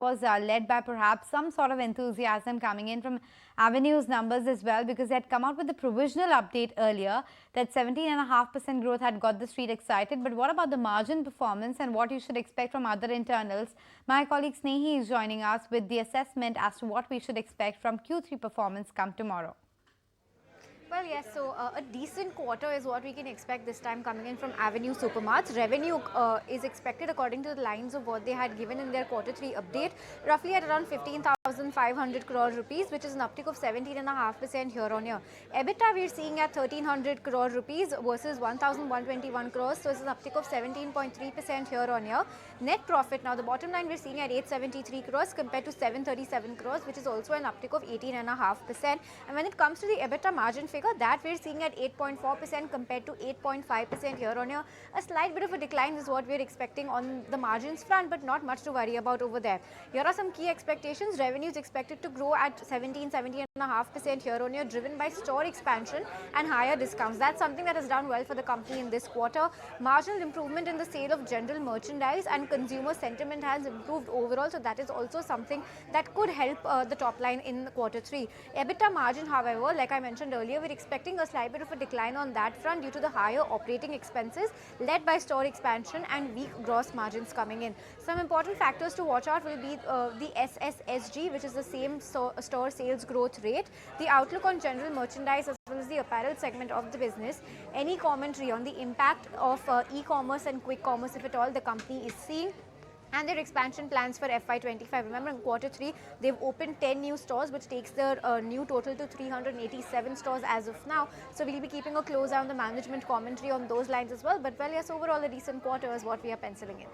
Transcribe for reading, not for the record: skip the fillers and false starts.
was led by perhaps some sort of enthusiasm coming in from Avenue's numbers as well, because they had come out with a provisional update earlier that 17.5% growth had got the street excited. But what about the margin performance and what you should expect from other internals? My colleague Snehi is joining us with the assessment as to what we should expect from Q3 performance come tomorrow. Well, yes, so a decent quarter is what we can expect this time coming in from Avenue Supermarts. Revenue is expected according to the lines of what they had given in their quarter 3 update, roughly at around 15,500 crore rupees, which is an uptick of 17.5% year on year. EBITDA we're seeing at 1,300 crore rupees versus 1,121 crores, so it's an uptick of 17.3% year on year. Net profit, now the bottom line we're seeing at 873 crores compared to 737 crores, which is also an uptick of 18.5%. And when it comes to the EBITDA margin figure, that we're seeing at 8.4% compared to 8.5% year on year. A slight bit of a decline is what we're expecting on the margins front, but not much to worry about over there. Here are some key expectations. Revenue is expected to grow at 17.5% year on year, driven by store expansion and higher discounts. That's something that has done well for the company in this quarter. Marginal improvement in the sale of general merchandise and consumer sentiment has improved overall, so that is also something that could help the top line in quarter 3. EBITDA margin, however, like I mentioned earlier, we're expecting a slight bit of a decline on that front due to the higher operating expenses led by store expansion and weak gross margins coming in. Some important factors to watch out will be the SSSG, which is the same store sales growth rate, the outlook on general merchandise as well as the apparel segment of the business, any commentary on the impact of e-commerce and quick commerce, if at all the company is seeing, and their expansion plans for FY25. Remember, in quarter 3, they've opened 10 new stores, which takes their new total to 387 stores as of now. So we'll be keeping a close eye on the management commentary on those lines as well. But well, yes, overall a decent quarter is what we are penciling in.